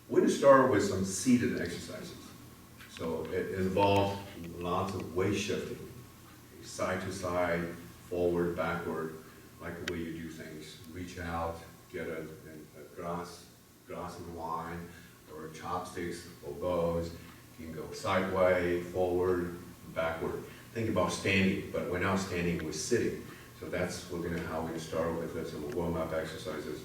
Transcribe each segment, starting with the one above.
We're going to start with some seated exercises. So it involves lots of weight shifting, side to side, forward, backward, like the way you do things. Reach out, get a glass of wine, or chopsticks, or bows. You can go sideways, forward, backward. Think about standing, but we're not standing, we're sitting. So that's how we're gonna start with some warm-up exercises.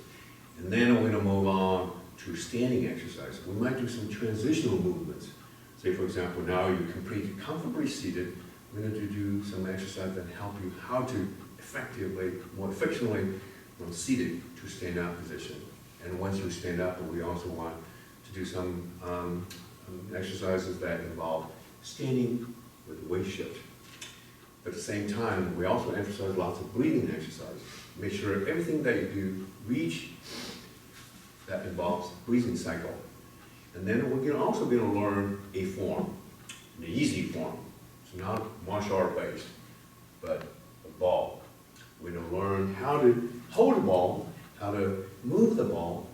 And then we're gonna move on to standing exercise. We might do some transitional movements. Say, for example, now you're completely comfortably seated. We're going to do some exercise that help you how to effectively, more efficiently, from seated to stand up position. And once you stand up, we also want to do some exercises that involve standing with weight shift. But at the same time, we also emphasize lots of breathing exercises. Make sure everything that you do reach that involves breathing cycle. And then we're also going to learn a form, an easy form. It's not martial art based, but a ball. We're going to learn how to hold the ball, how to move the ball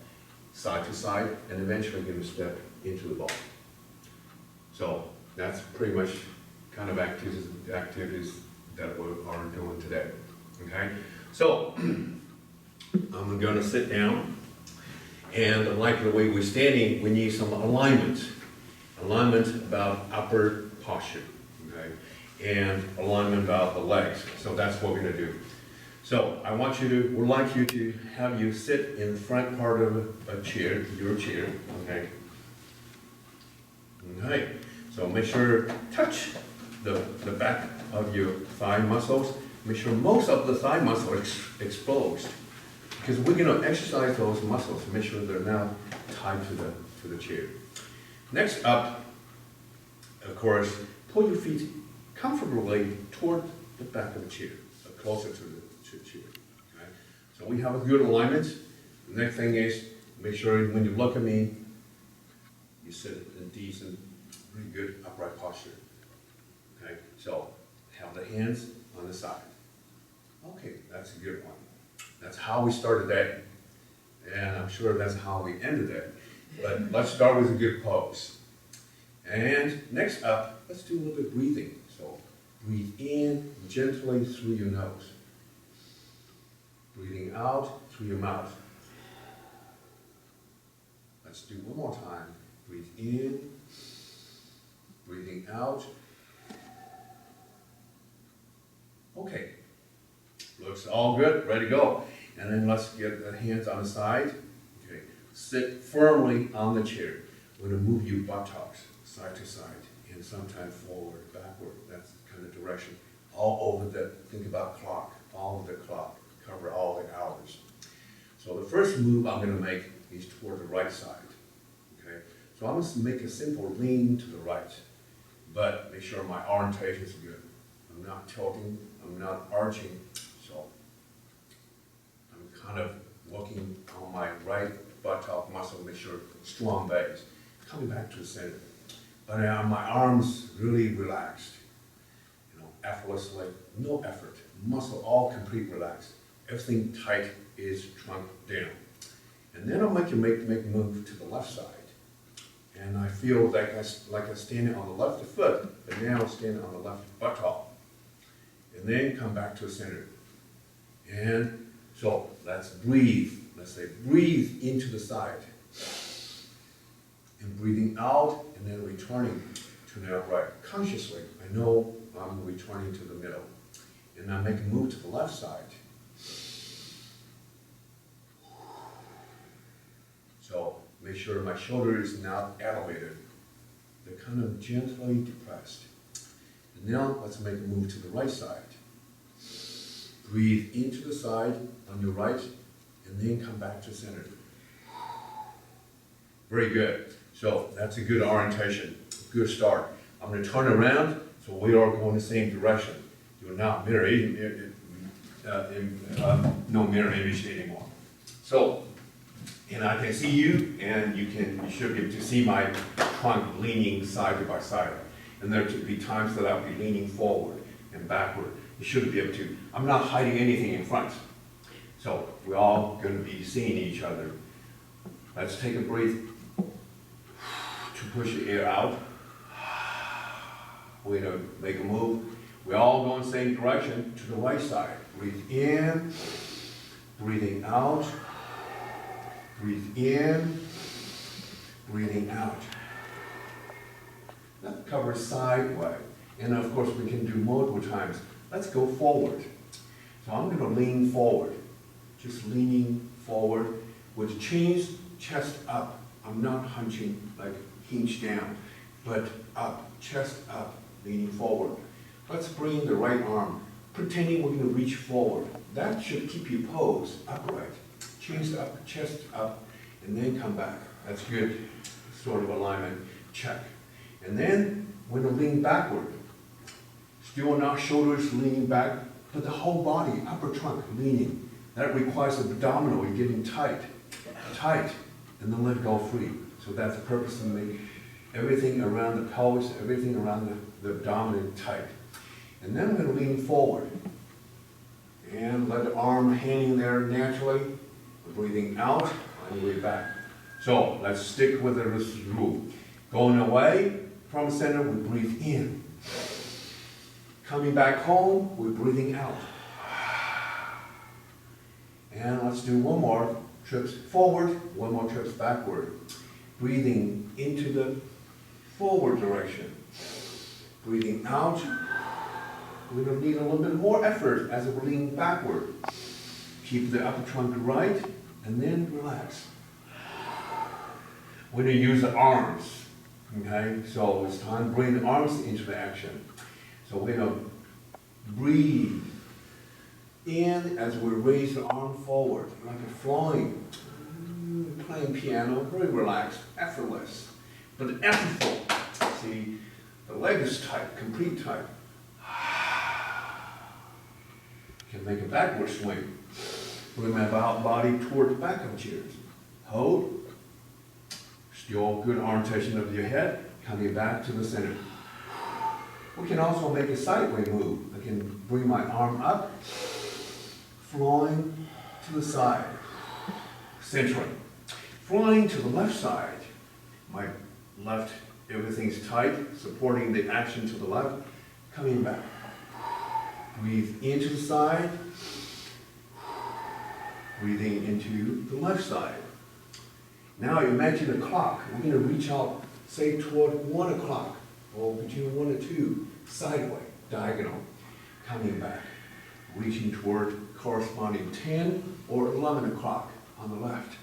side to side, and eventually going to step into the ball. So that's pretty much kind of activities that we are doing today. Okay? So I'm going to sit down. And like the way we're standing, we need some alignment. Alignment about upper posture, okay? And alignment about the legs. So that's what we're gonna do. So we'd like you to have you sit in the front part of a chair, your chair, okay? Okay, so make sure touch the back of your thigh muscles. Make sure most of the thigh muscles are exposed. Because we're going to exercise those muscles to make sure they're now tied to the chair. Next up, of course, pull your feet comfortably toward the back of the chair, closer to the chair. Okay? So we have a good alignment. The next thing is, make sure when you look at me, you sit in decent, really good upright posture. Okay? So have the hands on the side. Okay, that's a good one. That's how we started that, and I'm sure that's how we ended it. But let's start with a good pose. And next up, let's do a little bit of breathing. So breathe in gently through your nose. Breathing out through your mouth. Let's do one more time. Breathe in, breathing out. Okay. Looks all good, ready to go. And then let's get the hands on the side. Okay. Sit firmly on the chair. We're going to move your buttocks side to side and sometimes forward, backward. That's the kind of direction. All over think about clock, all over the clock. Cover all the hours. So the first move I'm going to make is toward the right side. Okay. So I'm going to make a simple lean to the right, but make sure my orientation is good. I'm not tilting, I'm not arching. So I'm kind of looking on my right buttock muscle, make sure strong base. Coming back to the center. But now my arms really relaxed. Effortlessly, no effort. Muscle all complete relaxed. Everything tight is trunk down. And then I'll make a move to the left side. And I feel like I'm standing on the left foot, but now I'm standing on the left buttock. And then come back to the center. And so let's breathe. Let's say breathe into the side. And breathing out and then returning to the upright. Consciously, I know I'm returning to the middle. And I make a move to the left side. So make sure my shoulder is not elevated. They're kind of gently depressed. And now let's make a move to the right side. Breathe into the side on your right, and then come back to center. Very good. So that's a good orientation, good start. I'm going to turn around, so we are going the same direction. You're not no mirror image anymore. So, and I can see you, and you should be able to see my trunk leaning side by side. And there could be times that I'll be leaning forward and backward. You should be able to. I'm not hiding anything in front. So we're all going to be seeing each other. Let's take a breath to push the air out. We're gonna make a move. We're all going the same direction to the right side. Breathe in, breathing out, breathe in, breathing out. That covers sideways. And of course we can do multiple times. Let's go forward. So I'm gonna lean forward. Just leaning forward with chest up. I'm not hunching like hinge down, but up, chest up, leaning forward. Let's bring the right arm, pretending we're gonna reach forward. That should keep you posed upright. Chest up, and then come back. That's good sort of alignment, check. And then we're gonna lean backward. Still not shoulders leaning back, but the whole body, upper trunk leaning. That requires abdominal, you're getting tight, and then let go free. So that's the purpose of making everything around the pelvis, everything around the abdomen tight. And then we're gonna lean forward. And let the arm hanging there naturally, breathing out and way back. So let's stick with this rule. Going away from the center, we breathe in. Coming back home, we're breathing out. And let's do one more trips forward, one more trips backward. Breathing into the forward direction. Breathing out. We're going to need a little bit more effort as we're leaning backward. Keep the upper trunk right, and then relax. We're going to use the arms. Okay, so it's time to bring the arms into the action. So we're going to breathe in as we raise the arm forward, like a flowing, playing piano, very relaxed, effortless, but effortful. See, the leg is tight, complete tight. Can make a backward swing. Bring my body toward the back of the chairs. Hold. Still good arm tension of your head, coming back to the center. We can also make a sideways move. I can bring my arm up, flowing to the side, centering. Flying to the left side. My left, everything's tight, supporting the action to the left, coming back. Breathe into the side, breathing into the left side. Now imagine a clock. We're going to reach out, say toward 1 o'clock, or between 1 and 2, sideways, diagonal, coming back, reaching toward corresponding 10 or 11 o'clock on the left.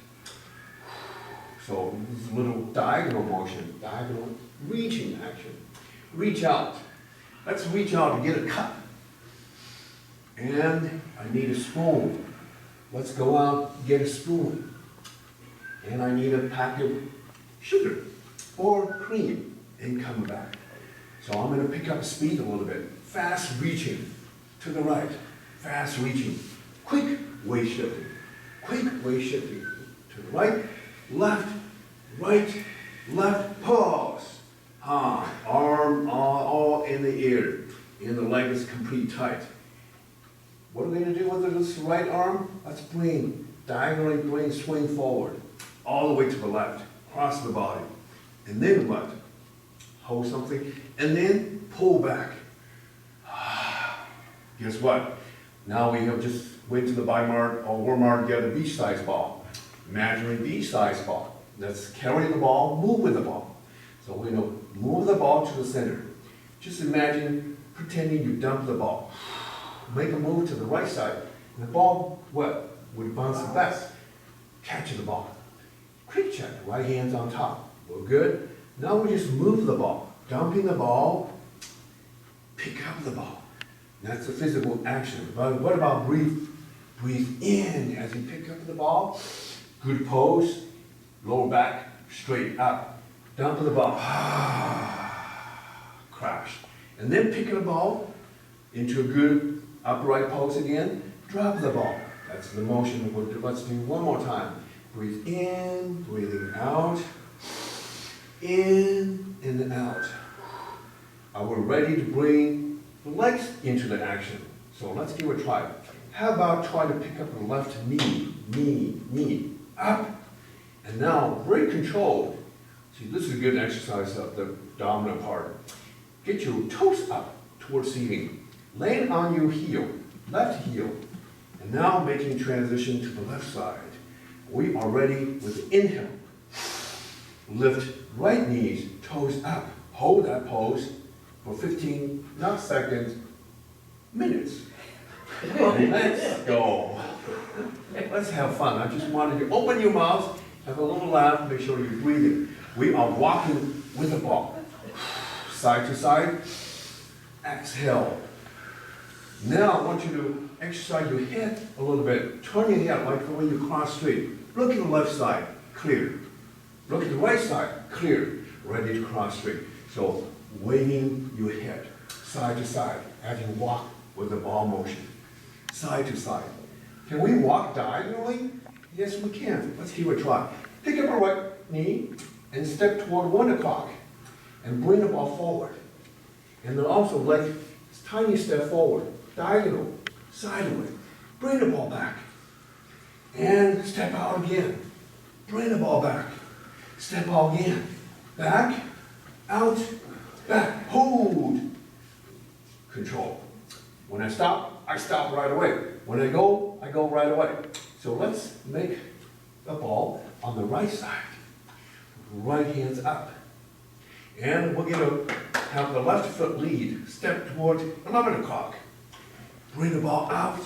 So this is a little diagonal motion, diagonal reaching action. Reach out. Let's reach out to get a cup. And I need a spoon. Let's go out, get a spoon. And I need a pack of sugar or cream and come back. So I'm going to pick up speed a little bit. Fast reaching to the right. Fast reaching. Quick weight shifting. Quick weight shifting to the right, left, pause. Arm all in the air. And the leg is complete tight. What are we going to do with this right arm? Let's diagonally swing forward, all the way to the left, across the body. And then what? Hold something, and then pull back. Guess what? Now we have just went to the Walmart or Walmart to get a beach-size ball. Imaginary beach-size ball. Let's carry the ball, move with the ball. So we're going to move the ball to the center. Just imagine pretending you dump the ball. Make a move to the right side, and the ball, what? Would bounce back. Catch the ball. Quick check, right hand's on top. We're good. Now we just move the ball. Dumping the ball, pick up the ball. That's the physical action. But what about breathe? Breathe in as you pick up the ball. Good pose. Lower back, straight up. Dump the ball. Crash. And then pick the ball into a good upright pose again. Drop the ball. That's the motion. Let's do one more time. Breathe in, breathing out. In and out. We're ready to bring the legs into the action. So let's give it a try. How about try to pick up the left knee, up. And now, very controlled. See, this is a good exercise of the dominant part. Get your toes up towards ceiling. Land on your heel, left heel. And now making transition to the left side. We are ready with the inhale. Lift right knees, toes up. Hold that pose for 15, not seconds, minutes. Let's go. Let's have fun. I just wanted you to open your mouth, have a little laugh, make sure you're breathing. We are walking with the ball. Side to side. Exhale. Now I want you to exercise your head a little bit. Turn your head like when you cross street. Look at the left side, clear. Look at the right side, clear. Ready to cross street. So waving your head side to side as you walk with the ball motion. Side to side. Can we walk diagonally? Yes, we can. Let's give it a try. Pick up your right knee and step toward 1 o'clock and bring the ball forward. And then also like tiny step forward, diagonal, sideways. Bring the ball back. And step out again. Bring the ball back. Step out again. Back, out, back. Hold. Control. When I stop right away. When I go right away. So let's make the ball on the right side. Right hand's up. And we're going to have the left foot lead. Step toward 11 o'clock. Bring the ball out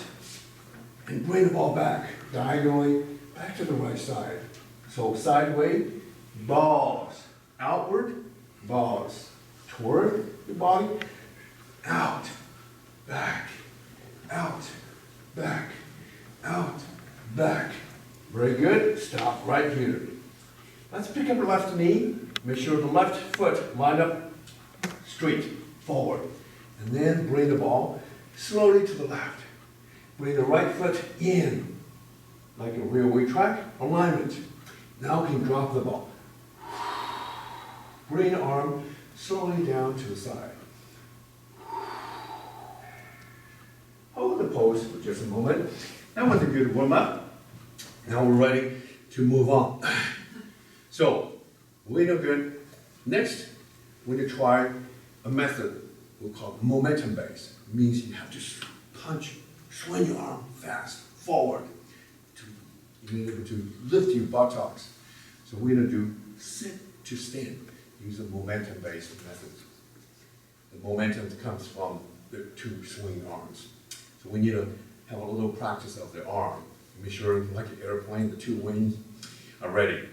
and bring the ball back. Diagonally back to the right side. So sideways, balls. Outward, balls. Toward your body. Out, back, out, back, out, back. Very good. Stop right here. Let's pick up the left knee. Make sure the left foot lined up straight forward. And then bring the ball slowly to the left. Bring the right foot in, like a railway track alignment. Now we can drop the ball. Bring the arm slowly down to the side. Hold the pose for just a moment. That was a good warm-up. Now we're ready to move on. So, we know good. Next, we're going to try a method we'll call momentum based. It means you have to punch, swing your arm fast forward to be able to lift your buttocks. So we're going to do sit to stand. Use a momentum based method. The momentum comes from the 2 swing arms. So we need to have a little practice of the arm. Make sure, like an airplane, the 2 wings are ready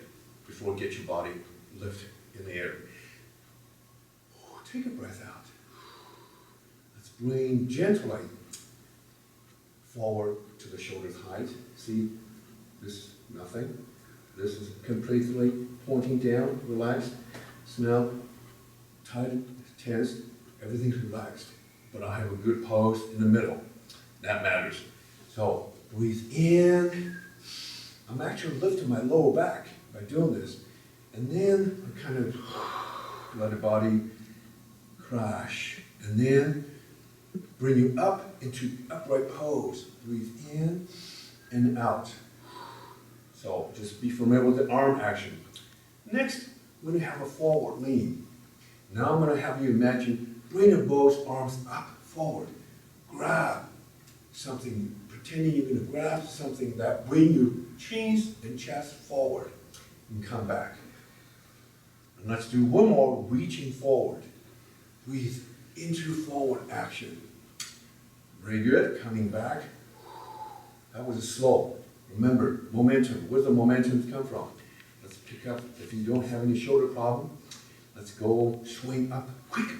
before you get your body lift in the air. Take a breath out. Let's bring gently forward to the shoulder's height. See, this nothing. This is completely pointing down, relaxed. So now, tight, tense, everything's relaxed. But I have a good pose in the middle. That matters. So, breathe in. I'm actually lifting my lower back by doing this. And then I kind of let the body crash. And then bring you up into upright pose. Breathe in and out. So just be familiar with the arm action. Next, we're going to have a forward lean. Now I'm going to have you imagine bringing both arms up forward. Grab something, pretending you're going to grab something that bring your chins and chest forward and come back. And let's do one more, reaching forward. Breathe into forward action. Very good, coming back. That was slow. Remember, momentum, where's the momentum come from? Let's pick up, if you don't have any shoulder problem, let's go swing up quickly.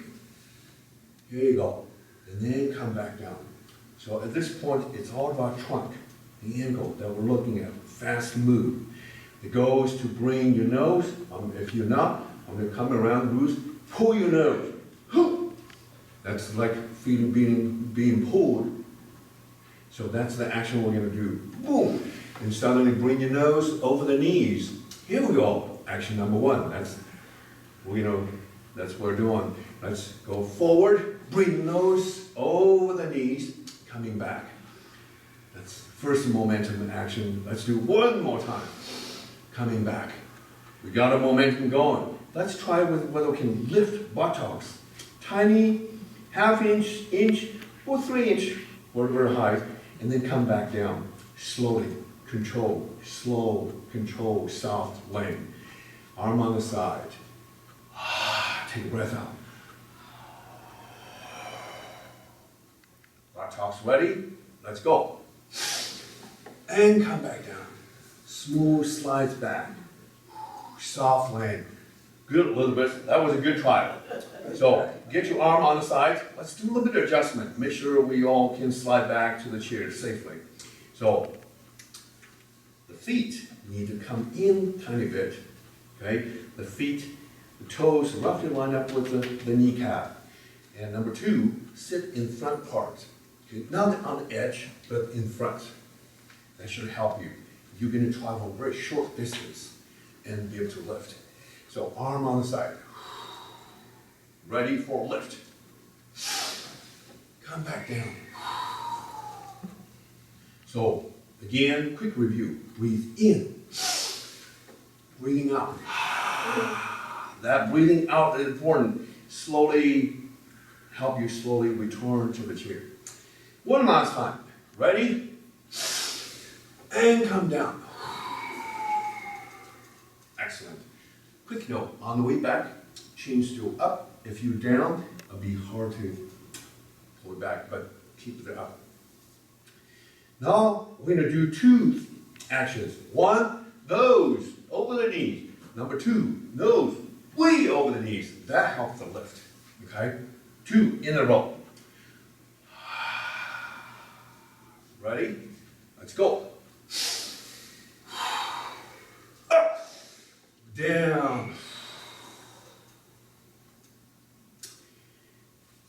Here you go. And then come back down. So at this point, it's all about trunk, the angle that we're looking at, fast move. The goal is to bring your nose, if you're not, I'm going to come around loose, pull your nose. That's like feet being pulled. So that's the action we're going to do. Boom! And suddenly bring your nose over the knees. Here we go. Action number 1. That's what we're doing. Let's go forward, bring the nose over the knees, coming back. That's first momentum action. Let's do one more time. Coming back. We got our momentum going. Let's try with whether we can lift buttocks. Tiny, half inch, or 3 inch, whatever height, and then come back down. Slowly, control, slow, control, soft, lane. Arm on the side. Take a breath out. Buttocks ready? Let's go. And come back down. Smooth slides back. Soft lane. Good, Elizabeth. That was a good trial. So, get your arm on the side. Let's do a little bit of adjustment. Make sure we all can slide back to the chair safely. So, the feet need to come in a tiny bit. Okay? The feet, the toes roughly line up with the kneecap. And number 2, sit in front part. Okay? Not on the edge, but in front. That should help you. You're going to travel a very short distance and be able to lift. So arm on the side. Ready for lift. Come back down. So again, quick review. Breathe in. Breathing out. That breathing out is important. Slowly, help you slowly return to the chair. One last time. Ready? And come down. Excellent. Quick note, on the way back, change to up. If you're down, it'll be hard to pull it back, but keep it up. Now, we're gonna do 2 actions. 1, nose over the knees. Number 2, nose way over the knees. That helps the lift, okay? 2 in a row. Ready? Let's go. Up, down.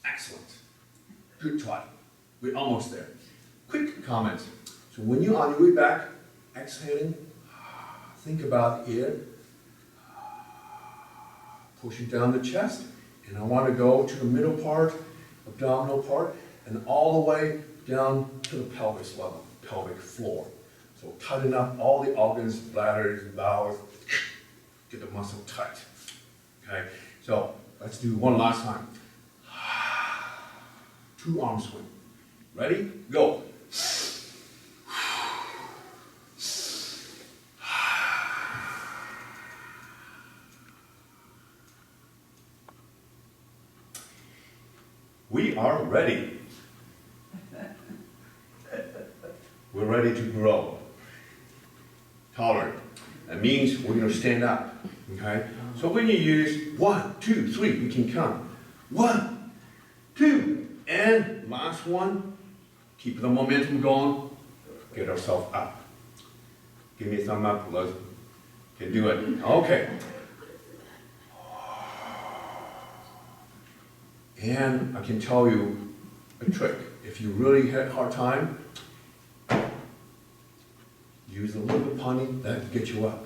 Excellent. Good try. We're almost there. Quick comment. So when you're on your way back, exhaling, think about air. Pushing down the chest. And I want to go to the middle part, abdominal part, and all the way down to the pelvis level, pelvic floor. So tighten up all the organs, bladders, bowels, get the muscle tight. Okay, so let's do one last time. 2 arm swing. Ready? Go. We are ready. We're ready to grow. Taller. That means we're going to stand up. Okay? So when you use 1, 2, 3, we can count. 1, 2, and last one. Keep the momentum going. Get ourselves up. Give me a thumb up, Liz. Can do it. Okay. And I can tell you a trick. If you really had a hard time, use a little bit of punny, that gets you up.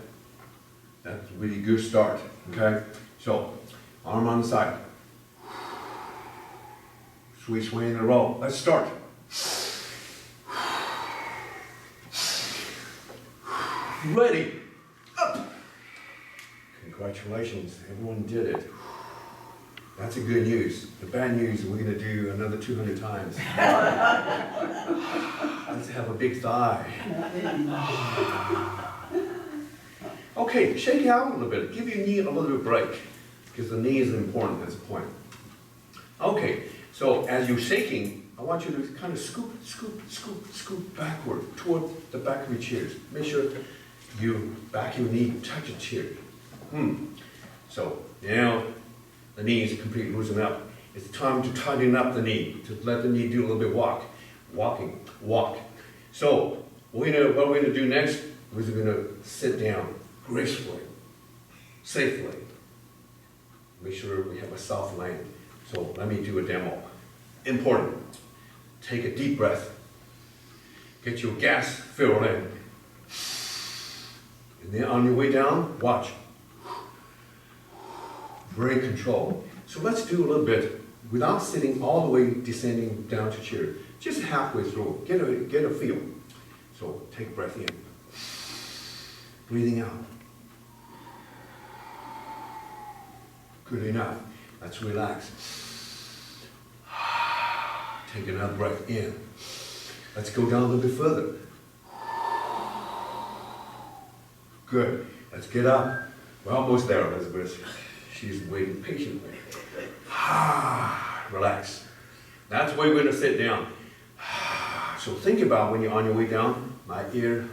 That's a really good start, okay? So, arm on the side. Sweet swing in a row. Let's start. Ready, up. Congratulations, everyone did it. That's a good news. The bad news, we're going to do another 200 times. Let's have a big thigh. Okay, shake it out a little bit. Give your knee a little bit of break, because the knee is important, that's the point. Okay, so as you're shaking, I want you to kind of scoop backward toward the back of your chairs. Make sure you back your knee, touch your chair. So now the knee is completely loosened up. It's time to tighten up the knee, to let the knee do a little bit walk. So what we're going to do next is we're going to sit down gracefully, safely. Make sure we have a soft lane. So let me do a demo. Important. Take a deep breath. Get your gas filled in. And then on your way down, watch. Very controlled. So let's do a little bit without sitting all the way descending down to chair. Just halfway through. Get a feel. So take a breath in. Breathing out. Good enough. Let's relax. Take another breath in. Let's go down a little bit further. Good. Let's get up. We're almost there, Elizabeth. She's waiting patiently. Relax. That's where we're going to sit down. So think about when you're on your way down, my ear,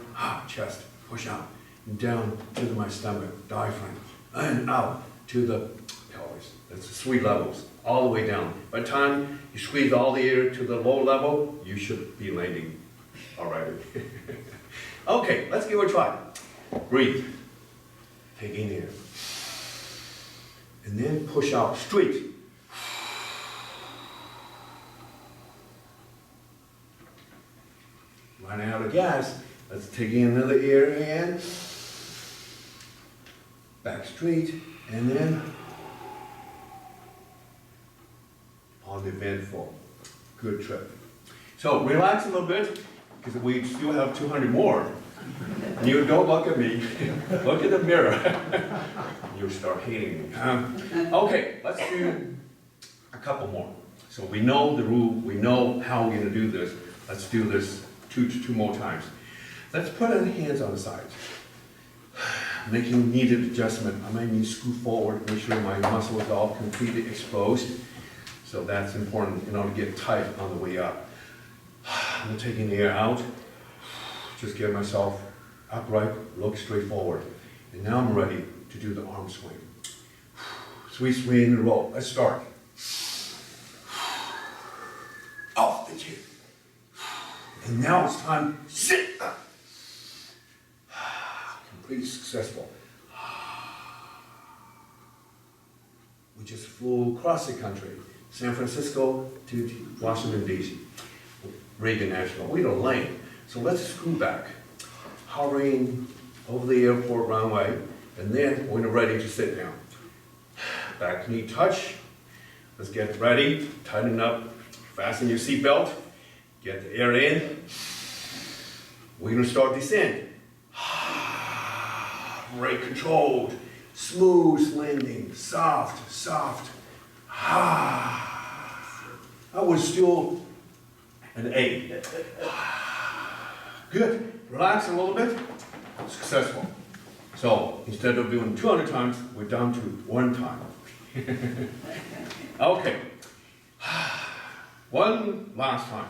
chest, push out, and down to my stomach, diaphragm, and out to the pelvis. That's the 3 levels, all the way down. By the time you squeeze all the air to the low level, you should be landing already. Okay, let's give it a try. Breathe. Take in air. And then push out straight. Running out of gas. Let's take in another air and back straight, and then on the ventful. Good trip. So relax a little bit, because we still have 200 more. You don't look at me, look at the mirror. You'll start hating me. Okay, let's do a couple more. So we know the rule, we know how we're gonna do this. Let's do this two more times. Let's put our hands on the sides. Making needed adjustment. I might need to scoot forward, make sure my muscle is all completely exposed. So that's important in order to get tight on the way up. I'm taking the air out. Just get myself upright, look straight forward. And now I'm ready to do the arm swing. Sweet swing and roll. Let's start. Off the chair. And now it's time to sit up. Completely successful. We just flew across the country, San Francisco to Washington, D.C., Reagan National. We don't land. So let's scoot back, hovering over the airport runway, and then we're ready to sit down. Back knee touch. Let's get ready, tighten up, fasten your seatbelt, get the air in. We're gonna start descent. Very controlled, smooth landing, soft, soft. I was still an 8. Good. Relax a little bit. Successful. So instead of doing 200 times, we're down to 1 time. Okay. One last time.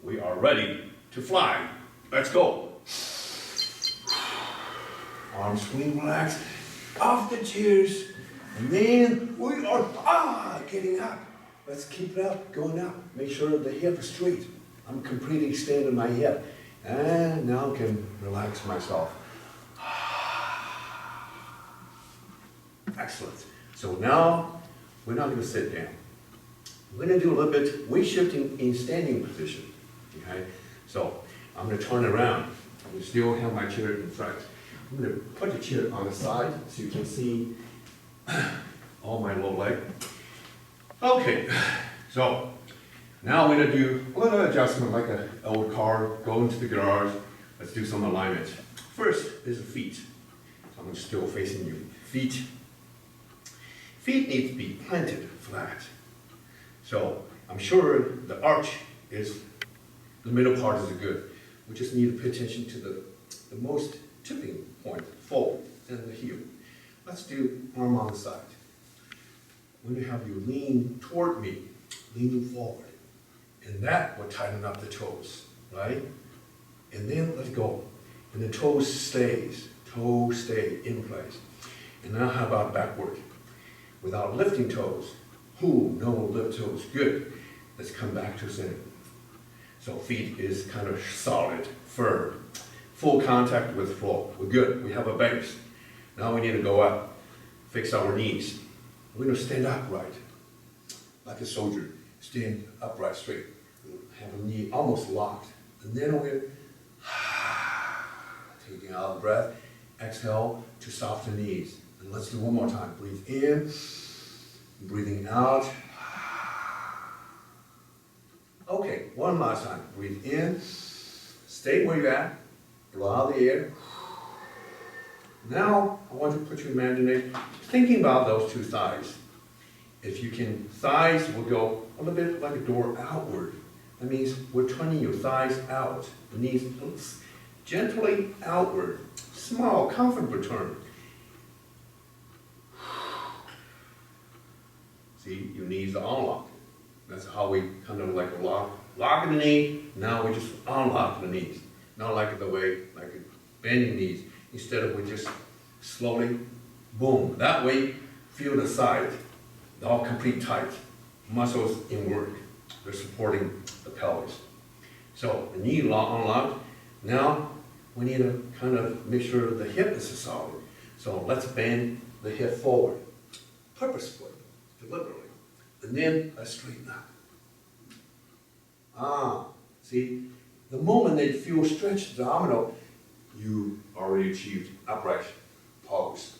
We are ready to fly. Let's go. Arms swing, relax. Off the chairs. And then we are getting up. Let's keep it up, going up. Make sure the hip is straight. I'm completely extending my hip. And now I can relax myself. Excellent. So now we're not going to sit down. We're going to do a little bit weight shifting in standing position. Okay? So I'm going to turn around. I still have my chair in front. I'm going to put the chair on the side so you can see all my lower leg. Okay, so now we're going to do a little adjustment like an old car, go into the garage. Let's do some alignment. First is the feet. So I'm still facing you. Feet. Feet need to be planted flat. So I'm sure the arch is, the middle part is good. We just need to pay attention to the most tipping point, forward, and the heel. Let's do arm on the side. I'm going to have you lean toward me, leaning forward. And that will tighten up the toes, right? And then let go. And the toes stay in place. And now how about backward? Without lifting toes. No lift toes, good. Let's come back to center. So feet is kind of solid, firm. Full contact with the floor. We're good, we have a base. Now we need to go up, fix our knees. We're going to stand upright, like a soldier. Stand upright straight. Have a knee almost locked. And then we're taking out a breath. Exhale to soften knees. And let's do one more time. Breathe in, breathing out. Okay, one last time. Breathe in, stay where you're at, blow out the air. Now, I want to put your imagination, thinking about those two thighs. If you can, thighs will go a little bit like a door outward. That means we're turning your thighs out, the knees gently outward. Small, comfortable turn. See, your knees are unlocked. That's how we kind of like lock the knee. Now we just unlock the knees. Not like the way, like bending knees. Instead of we just slowly, boom. That way, feel the side, all complete tight. Muscles in work. They're supporting the pelvis. So the knee unlocked. Now we need to kind of make sure the hip is solid. So let's bend the hip forward, purposefully, deliberately. And then let's straighten up. See, the moment that you feel stretched abdominal, you already achieved upright pose.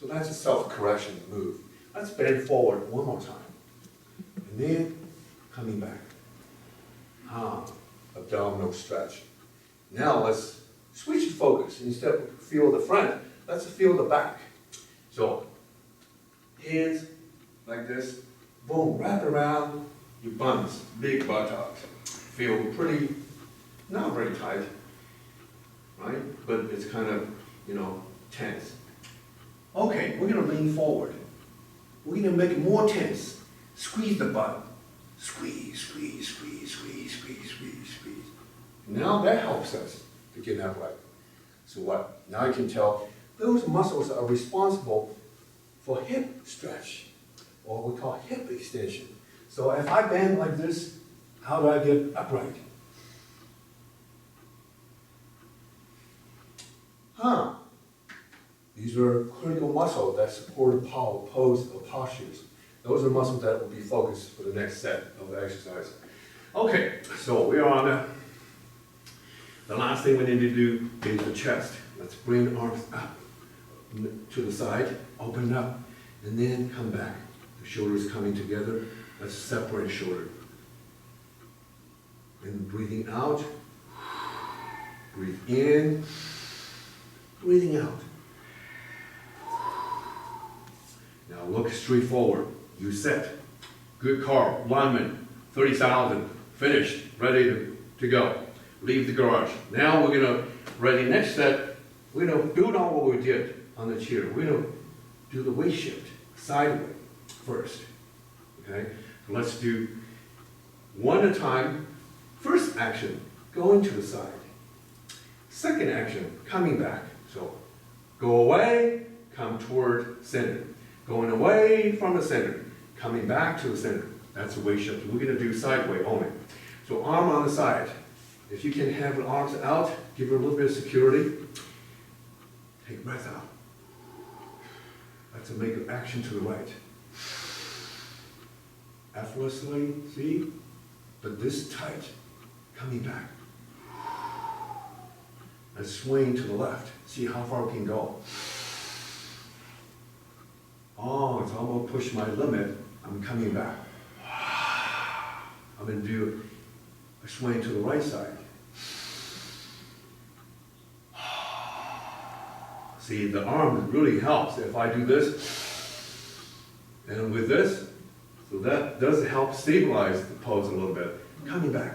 So that's a self-correction move. Let's bend forward one more time. And then coming back. Abdominal stretch. Now let's switch the focus. Instead of feel the front, let's feel the back. So, hands like this, boom, wrap around your buns, big buttocks. Feel pretty, not very tight, right? But it's kind of, tense. Okay, we're gonna lean forward. We're gonna make it more tense. Squeeze the butt. Squeeze, squeeze, squeeze, squeeze, squeeze, squeeze, squeeze. Now that helps us to get upright. So what? Now I can tell those muscles are responsible for hip stretch, or what we call hip extension. So if I bend like this, how do I get upright? These are critical muscles that support pose or postures. Those are muscles that will be focused for the next set of exercise. Okay, so we are on the last thing we need to do is the chest. Let's bring the arms up to the side, open up, and then come back. The shoulders coming together. Let's separate shoulder. And breathing out, breathe in, breathing out. Now look straight forward. You set. Good car, lineman, 30,000, finished, ready to go. Leave the garage. Now we're gonna, ready next set, we're gonna build on what we did on the chair. We're gonna do the weight shift, sideways first. Okay, so let's do one at a time. First action, going to the side. Second action, coming back. So go away, come toward center. Going away from the center, coming back to the center. That's a weight shift. We're gonna do sideways only. So arm on the side. If you can have the arms out, give her a little bit of security. Take a breath out. That's a make of action to the right. Effortlessly, see? But this tight, coming back. And swing to the left. See how far we can go. Oh, it's almost pushed my limit. I'm coming back. I'm going to do a swing to the right side. See, the arm really helps if I do this and with this. So that does help stabilize the pose a little bit. Coming back.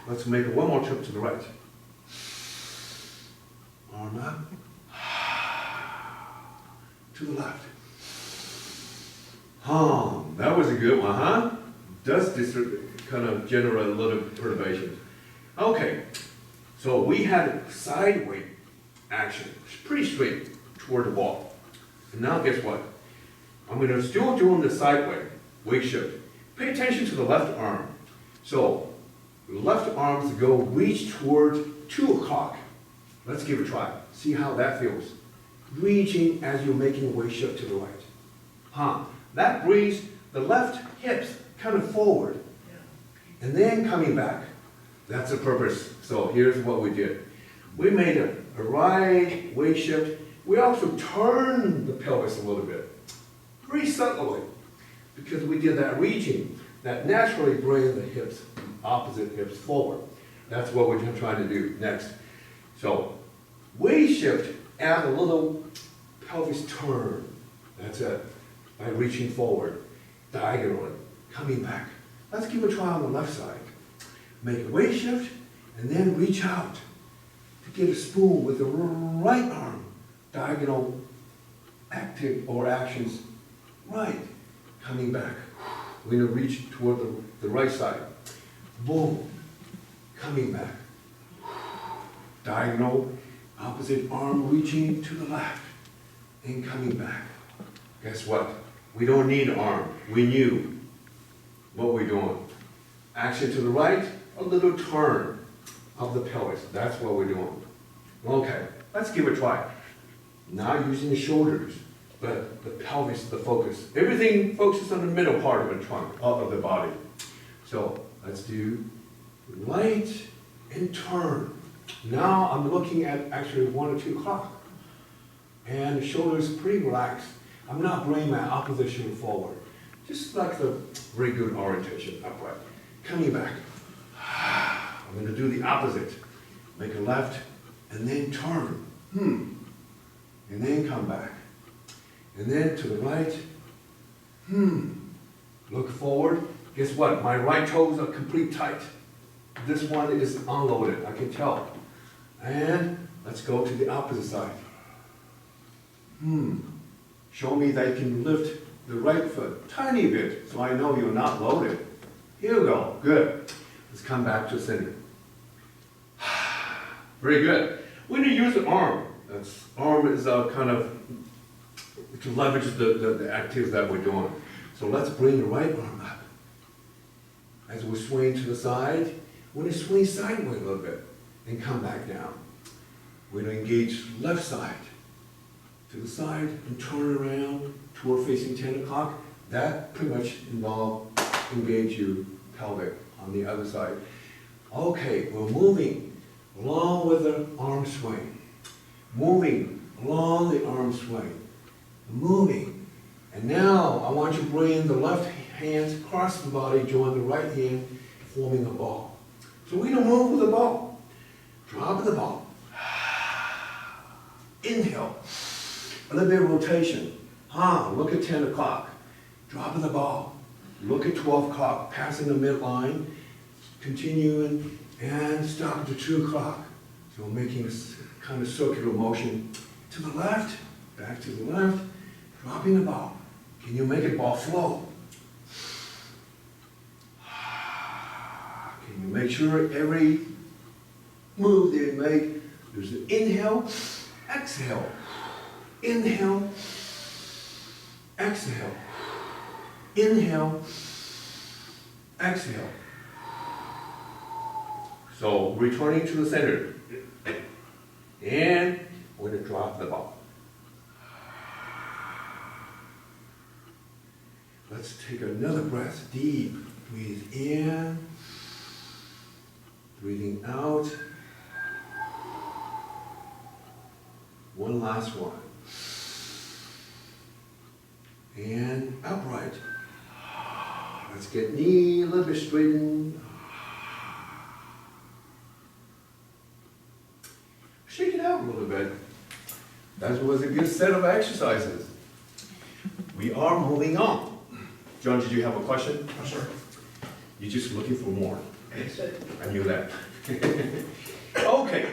Let's make one more trip to the right. Arm up. To the left. That was a good one, huh? Does this kind of generate a little perturbation? Okay, so we had sideways action, pretty straight toward the wall. And now guess what? I'm going to still doing the sideways weight shift. Pay attention to the left arm. So the left arms go reach toward 2 o'clock. Let's give it a try. See how that feels. Reaching as you're making a weight shift to the right. That brings the left hips kind of forward. And then coming back. That's the purpose. So here's what we did. We made a right weight shift. We also turned the pelvis a little bit. Very subtly. Because we did that reaching. That naturally brings the hips, opposite hips forward. That's what we're trying to do next. So weight shift add a little pelvis turn. That's it. By reaching forward, diagonally, coming back. Let's give a try on the left side. Make a weight shift, and then reach out to get a spoon with the right arm. Diagonal active or actions. Right. Coming back. We're going to reach toward the right side. Boom. Coming back. Diagonal, opposite arm reaching to the left and coming back. Guess what? We don't need an arm. We knew what we're doing. Action to the right, a little turn of the pelvis. That's what we're doing. Okay, let's give it a try. Now using the shoulders, but the pelvis, the focus. Everything focuses on the middle part of the trunk, of the body. So let's do right and turn. Now I'm looking at actually 1 or 2 o'clock. And the shoulders pretty relaxed. I'm not bringing my opposition forward. Just like the very good orientation, upright. Coming back. I'm going to do the opposite. Make a left and then turn. And then come back. And then to the right. Look forward. Guess what? My right toes are complete tight. This one is unloaded, I can tell. And let's go to the opposite side. Show me that you can lift the right foot tiny bit so I know you're not loaded. Here we go. Good. Let's come back to center. Very good. We're going to use the arm. Arm is kind of to leverage the activities that we're doing. So let's bring the right arm up. As we swing to the side, we're going to swing sideways a little bit and come back down. We're going to engage left side to the side and turn around toward facing 10 o'clock. That pretty much involves engage your pelvic on the other side. Okay, we're moving along with the arm swing. Moving along the arm swing. Moving. And now I want you to bring the left hands across the body, join the right hand, forming a ball. So we're going to move with the ball. Drop the ball. Inhale. A little bit of rotation. Look at 10 o'clock. Dropping the ball. Look at 12 o'clock. Passing the midline. Continuing and stopping to 2 o'clock. So making a kind of circular motion to the left. Back to the left. Dropping the ball. Can you make it ball flow? Can you make sure every move they make, there's an inhale, exhale. Inhale, exhale. Inhale, exhale. So returning to the center. And we're going to drop the ball. Let's take another breath, deep. Breathe in, breathing out. One last one. And upright. Let's get knee a little bit straightened. Shake it out a little bit. That was a good set of exercises. We are moving on. John, did you have a question? Oh, sure. You're just looking for more. Yes. I knew that. Okay.